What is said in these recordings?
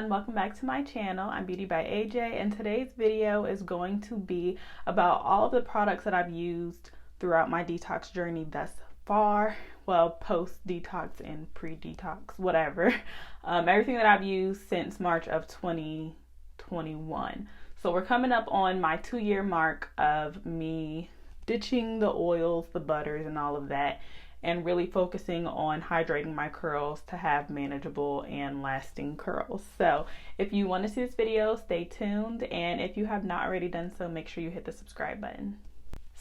everyone, welcome back to my channel. I'm Beauty by AJ, and today's video is going to be about all of the products that I've used throughout my detox journey thus far. Well, post-detox and pre-detox, whatever. Everything that I've used since March of 2021. So we're coming up on my 2-year mark of me ditching the oils, the butters, and all of that, and really focusing on hydrating my curls to have manageable and lasting curls. So if you want to see this video, stay tuned, and if you have not already done so, make sure you hit the subscribe button.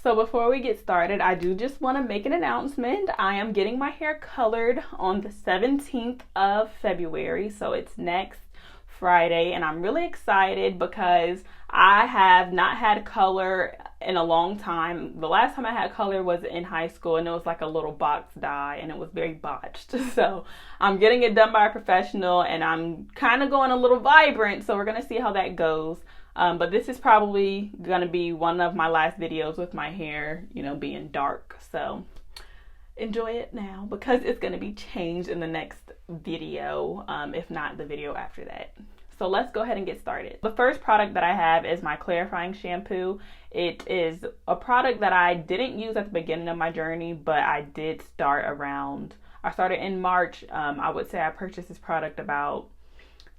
So before we get started, I do just want to make an announcement. I am getting my hair colored on the 17th of February, so it's next Friday, and I'm really excited because I have not had color in a long time. The last time I had color was in high school, and it was like a little box dye, and it was very botched. So I'm getting it done by a professional, and I'm kind of going a little vibrant, so we're gonna see how that goes. But this is probably gonna be one of my last videos with my hair, you know, being dark. So enjoy it now because it's gonna be changed in the next video, if not the video after that. So let's go ahead and get started. The first product that I have is my clarifying shampoo. It is a product that I didn't use at the beginning of my journey, but I did start around, I started in March. I would say I purchased this product about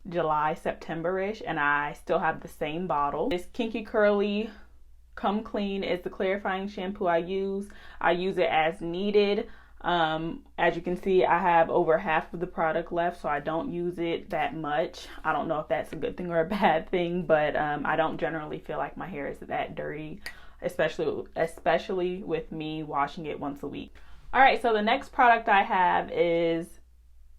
July, September-ish, and I still have the same bottle. This Kinky Curly Come Clean is the clarifying shampoo I use. I use it as needed. As you can see, I have over half of the product left, so I don't use it that much. I don't know if that's a good thing or a bad thing, but I don't generally feel like my hair is that dirty, especially with me washing it once a week. All right, so the next product I have is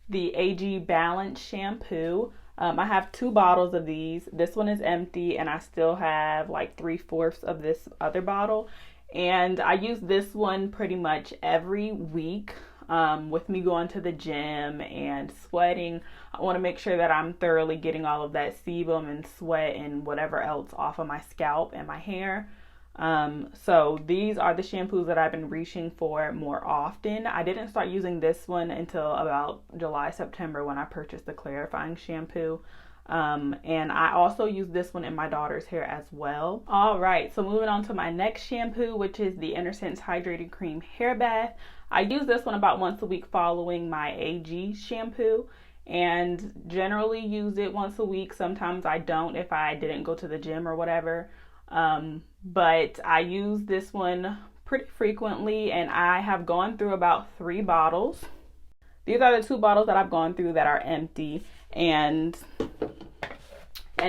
the AJ Balance Shampoo. I have 2 bottles of these. This one is empty, and I still have like 3/4 of this other bottle. And I use this one pretty much every week. With me going to the gym and sweating, I want to make sure that I'm thoroughly getting all of that sebum and sweat and whatever else off of my scalp and my hair. So these are the shampoos that I've been reaching for more often. I didn't start using this one until about July, September when I purchased the clarifying shampoo. And I also use this one in my daughter's hair as well. All right, so moving on to my next shampoo, which is the Innersense Hydrating Cream Hairbath. I use this one about once a week following my AJ shampoo, and generally use it once a week. Sometimes I don't if I didn't go to the gym or whatever. But I use this one pretty frequently, and I have gone through about 3 bottles. These are the 2 bottles that I've gone through that are empty, and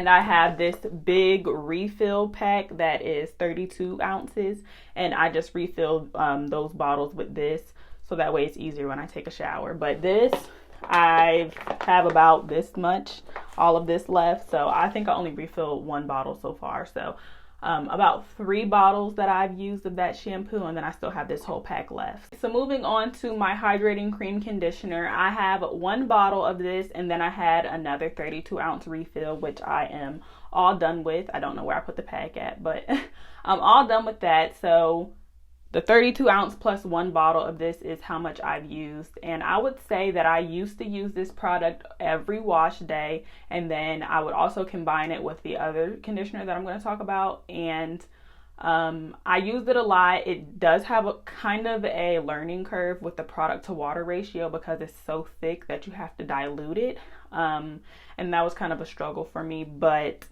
I have this big refill pack that is 32 ounces, and I just refilled those bottles with this, so that way it's easier when I take a shower. But this, I have about this much, all of this left, so I think I only refilled 1 bottle so far. So about 3 bottles that I've used of that shampoo, and then I still have this whole pack left. So moving on to my hydrating cream conditioner, I have 1 bottle of this, and then I had another 32-ounce refill, which I am all done with. I don't know where I put the pack at, but I'm all done with that. So the 32-ounce plus 1 bottle of this is how much I've used. And I would say that I used to use this product every wash day, and then I would also combine it with the other conditioner that I'm going to talk about. And I used it a lot. It does have a kind of a learning curve with the product to water ratio because it's so thick that you have to dilute it. And that was kind of a struggle for me, but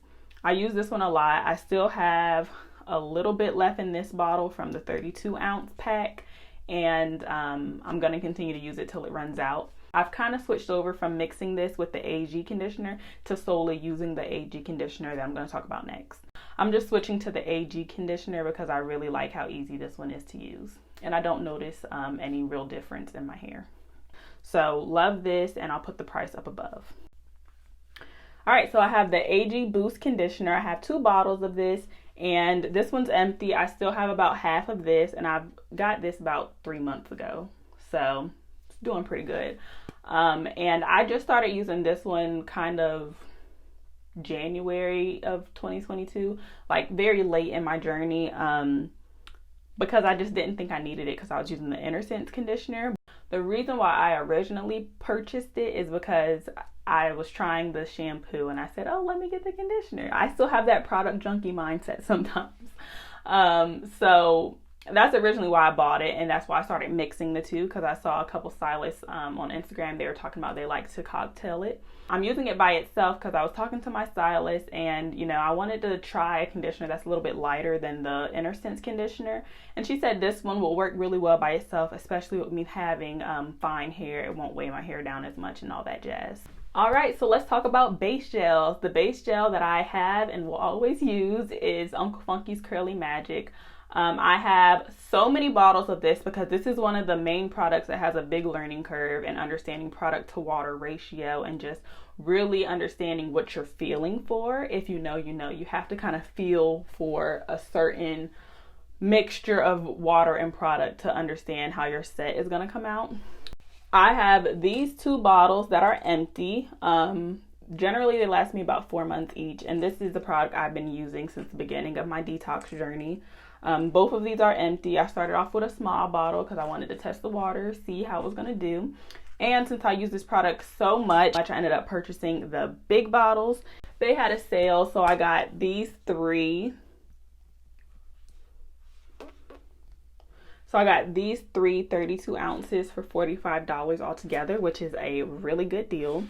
I use this one a lot. I still have a little bit left in this bottle from the 32-ounce pack, and I'm going to continue to use it till it runs out. I've kind of switched over from mixing this with the AJ conditioner to solely using the AJ conditioner that I'm going to talk about next. I'm just switching to the AJ conditioner because I really like how easy this one is to use, and I don't notice any real difference in my hair. So love this, and I'll put the price up above. All right, so I have the AJ Boost conditioner. I have 2 bottles of this, and this one's empty. I still have about half of this, and I've got this about 3 months ago, so it's doing pretty good. And I just started using this one kind of January of 2022, like very late in my journey, because I just didn't think I needed it because I was using the Innersense conditioner. The reason why I originally purchased it is because I was trying the shampoo and I said, oh, let me get the conditioner. I still have that product junkie mindset sometimes. So that's originally why I bought it, and that's why I started mixing the two, because I saw a couple stylists on Instagram. They were talking about they like to cocktail it. I'm using it by itself because I was talking to my stylist, and you know, I wanted to try a conditioner that's a little bit lighter than the Innersense conditioner, and she said this one will work really well by itself, especially with me having fine hair. It won't weigh my hair down as much and all that jazz. All right, so let's talk about base gels. The base gel that I have and will always use is Uncle Funky's Curly Magic. I have so many bottles of this because this is one of the main products that has a big learning curve and understanding product to water ratio and just really understanding what you're feeling for. If you know, you know. You have to kind of feel for a certain mixture of water and product to understand how your set is going to come out. I have these two bottles that are empty. Generally, they last me about 4 months each, and this is the product I've been using since the beginning of my detox journey. Both of these are empty. I started off with a small bottle because I wanted to test the water, see how it was going to do. And since I use this product so much, I ended up purchasing the big bottles. They had a sale, so I got these three. So I got these three 32 ounces for $45 altogether, which is a really good deal.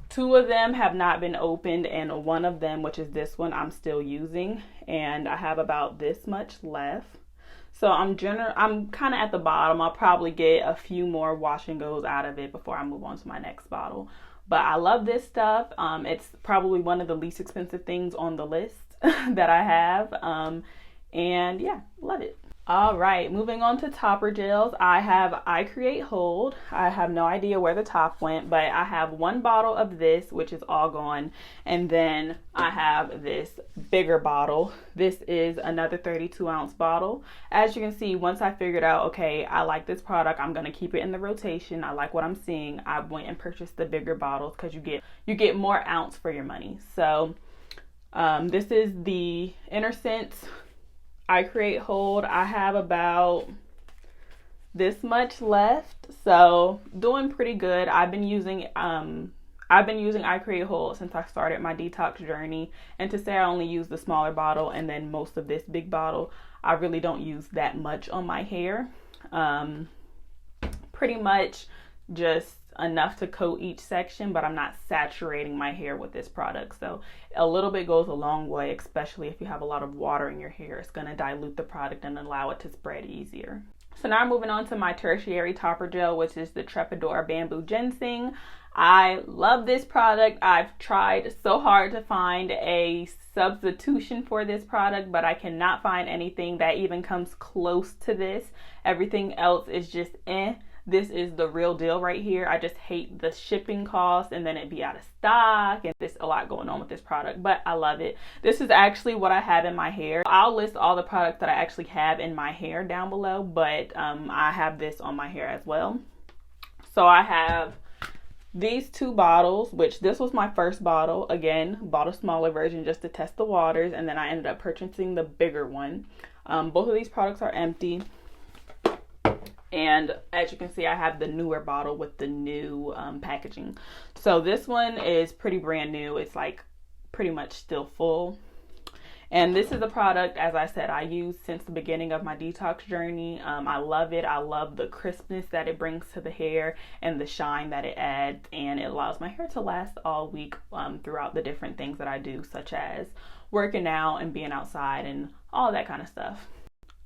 Two of them have not been opened, and one of them, which is this one, I'm still using, and I have about this much left. So I'm kind of at the bottom. I'll probably get a few more wash and goes out of it before I move on to my next bottle. But I love this stuff. It's probably one of the least expensive things on the list that I have. And yeah, love it. All right, moving on to topper gels. I have I Create Hold. I have no idea where the top went, but I have one bottle of this, which is all gone. And then I have this bigger bottle. This is another 32 ounce bottle. As you can see, once I figured out, okay, I like this product, I'm gonna keep it in the rotation. I like what I'm seeing. I went and purchased the bigger bottles because you get more ounce for your money. So this is the Innersense I Create Hold. I have about this much left, so doing pretty good. I've been using I Create Hold since I started my detox journey, and to say I only use the smaller bottle and then most of this big bottle, I really don't use that much on my hair. Pretty much just enough to coat each section, but I'm not saturating my hair with this product. So a little bit goes a long way, especially if you have a lot of water in your hair. It's going to dilute the product and allow it to spread easier. So now I'm moving on to my tertiary topper gel, which is the Trepadora Bamboo Gensing. I love this product. I've tried so hard to find a substitution for this product, but I cannot find anything that even comes close to this. Everything else is just eh. This is the real deal right here. I just hate the shipping cost and then it'd be out of stock, and there's a lot going on with this product, but I love it. This is actually what I have in my hair. I'll list all the products that I actually have in my hair down below, but I have this on my hair as well. So I have these two bottles, which this was my first bottle. Again, bought a smaller version just to test the waters, and then I ended up purchasing the bigger one. Both of these products are empty. And as you can see, I have the newer bottle with the new packaging. So this one is pretty brand new. It's like pretty much still full. And this is a product, as I said, I use since the beginning of my detox journey. I love it. I love the crispness that it brings to the hair and the shine that it adds. And it allows my hair to last all week throughout the different things that I do, such as working out and being outside and all that kind of stuff.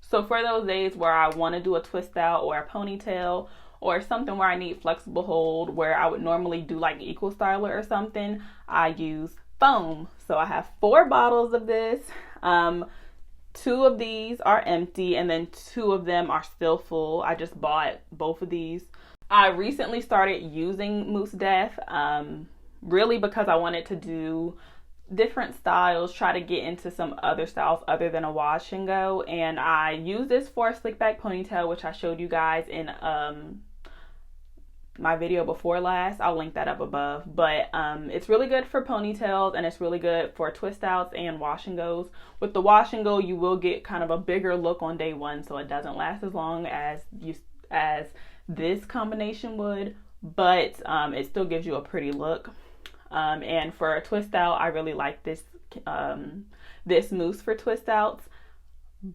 So for those days where I want to do a twist out or a ponytail or something where I need flexible hold, where I would normally do like equal styler or something, I use foam. So I have 4 bottles of this. 2 of these are empty and then 2 of them are still full. I just bought both of these. I recently started using Mousse Def, really because I wanted to do different styles, try to get into some other styles other than a wash and go. And I use this for a slick back ponytail, which I showed you guys in my video before last. I'll link that up above. But it's really good for ponytails, and it's really good for twist outs and wash and goes. With the wash and go, you will get kind of a bigger look on day 1, so it doesn't last as long as this combination would. but it still gives you a pretty look. And for a twist out, I really like this this mousse for twist outs,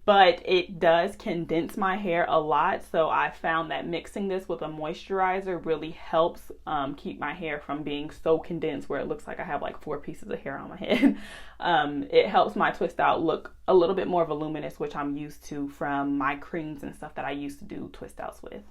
but it does condense my hair a lot. So I found that mixing this with a moisturizer really helps keep my hair from being so condensed where it looks like I have like 4 pieces of hair on my head. It helps my twist out look a little bit more voluminous, which I'm used to from my creams and stuff that I used to do twist outs with.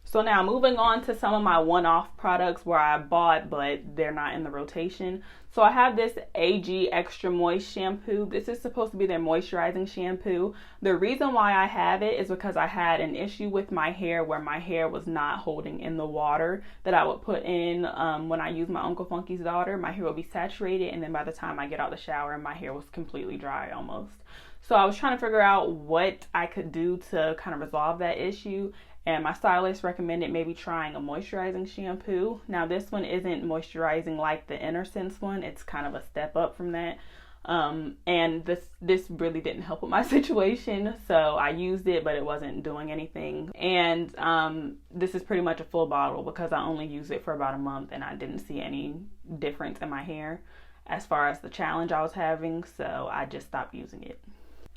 So now moving on to some of my one-off products where I bought but they're not in the rotation. So I have this AG XtraMoist Shampoo. This is supposed to be their moisturizing shampoo. The reason why I have it is because I had an issue with my hair where my hair was not holding in the water that I would put in when I use my Uncle Funky's daughter. My hair would be saturated, and then by the time I get out the shower, my hair was completely dry almost. So I was trying to figure out what I could do to kind of resolve that issue. And my stylist recommended maybe trying a moisturizing shampoo. Now this one isn't moisturizing like the Innersense one. It's kind of a step up from that. And this really didn't help with my situation. So I used it, but it wasn't doing anything. And this is pretty much a full bottle because I only used it for about a month and I didn't see any difference in my hair as far as the challenge I was having. So I just stopped using it.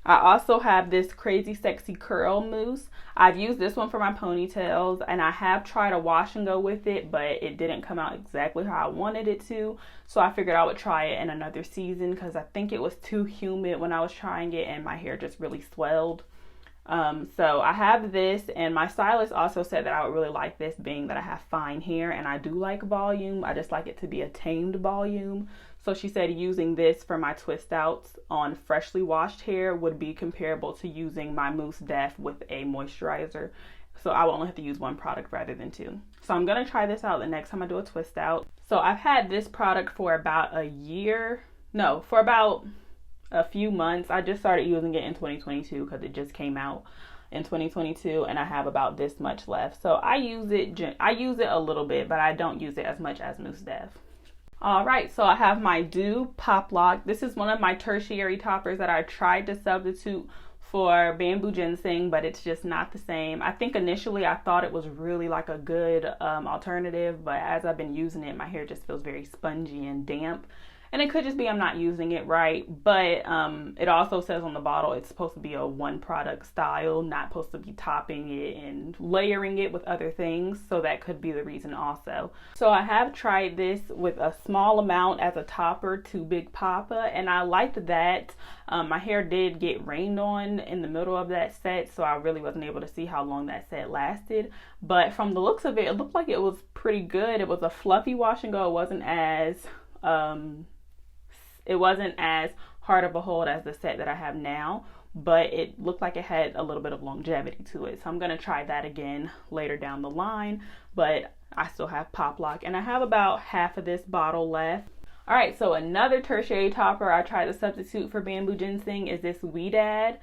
I also have this Crazy Sexy Curl Mousse. I've used this one for my ponytails, and I have tried a wash and go with it, but it didn't come out exactly how I wanted it to. So I figured I would try it in another season because I think it was too humid when I was trying it and my hair just really swelled. So I have this, and my stylist also said that I would really like this, being that I have fine hair and I do like volume. I just like it to be a tamed volume. So she said using this for my twist outs on freshly washed hair would be comparable to using my Mousse Def with a moisturizer. So I will only have to use one product rather than 2. So I'm going to try this out the next time I do a twist out. So I've had this product for about for about a few months. I just started using it in 2022 because it just came out in 2022, and I have about this much left. So I use it a little bit, but I don't use it as much as Mousse Def. Alright, so I have my Doux Pop Lock. This is one of my tertiary toppers that I tried to substitute for bamboo ginseng, but it's just not the same. I think initially I thought it was really like a good alternative, but as I've been using it, my hair just feels very spongy and damp. And it could just be I'm not using it right, but it also says on the bottle it's supposed to be a one product style, not supposed to be topping it and layering it with other things. So that could be the reason also. So I have tried this with a small amount as a topper to Big Poppa, and I liked that. My hair did get rained on in the middle of that set, so I really wasn't able to see how long that set lasted. But from the looks of it, it looked like it was pretty good. It was a fluffy wash and go. It wasn't as hard of a hold as the set that I have now, but it looked like it had a little bit of longevity to it. So I'm going to try that again later down the line, but I still have Pop Lock, and I have about half of this bottle left. All right, so another tertiary topper I tried to substitute for bamboo ginseng is this Ouidad.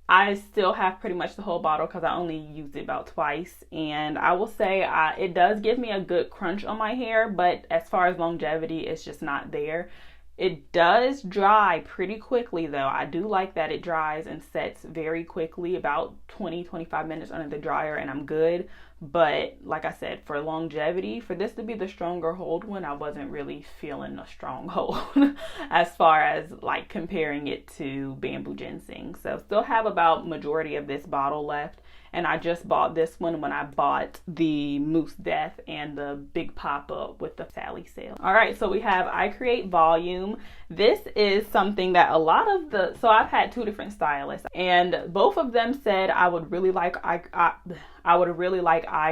I still have pretty much the whole bottle because I only used it about twice, and I will say it does give me a good crunch on my hair, but as far as longevity, it's just not there. It does dry pretty quickly though. I do like that it dries and sets very quickly, about 20-25 minutes under the dryer, and I'm good. But like I said, for longevity, for this to be the stronger hold one, I wasn't really feeling a strong hold as far as like comparing it to bamboo ginseng. So still have about majority of this bottle left, and I just bought this one when I bought the Mousse Def and the Big Poppa with the Sally sale. All right, so we have I Create Volume. This is something that a lot of so I've had 2 different stylists, and both of them said I would really like I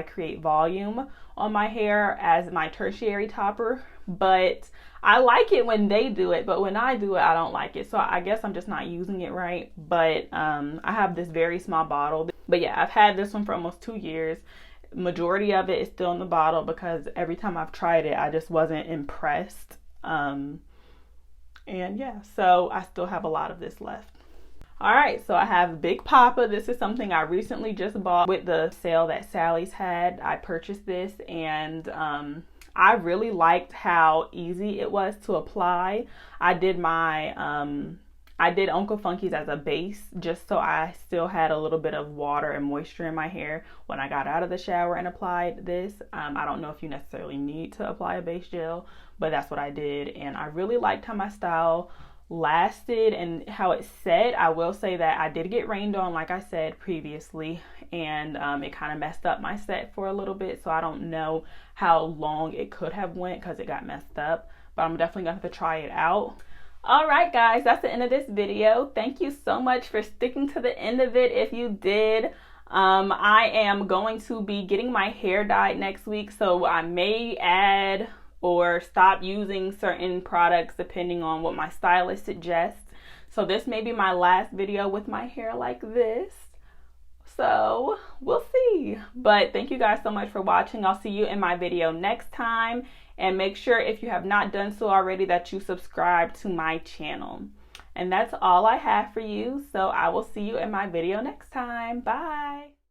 Create Volume on my hair as my tertiary topper, but I like it when they do it, but when I do it, I don't like it. So I guess I'm just not using it right. But I have this very small bottle. But yeah, I've had this one for almost 2 years. Majority of it is still in the bottle because every time I've tried it, I just wasn't impressed. And yeah, so I still have a lot of this left. All right, so I have Big Poppa. This is something I recently just bought with the sale that Sally's had. I purchased this, and I really liked how easy it was to apply. I did my I did Uncle Funky's as a base just so I still had a little bit of water and moisture in my hair when I got out of the shower and applied this. I don't know if you necessarily need to apply a base gel, but that's what I did, and I really liked how my style lasted and how it set. I will say that I did get rained on, like I said previously, and it kind of messed up my set for a little bit, so I don't know how long it could have went because it got messed up, but I'm definitely going to have to try it out. All right, guys, that's the end of this video. Thank you so much for sticking to the end of it if you did. I am going to be getting my hair dyed next week, so I may add or stop using certain products depending on what my stylist suggests. So this may be my last video with my hair like this. So we'll see. But thank you guys so much for watching. I'll see you in my video next time. And make sure, if you have not done so already, that you subscribe to my channel. And that's all I have for you. So I will see you in my video next time. Bye.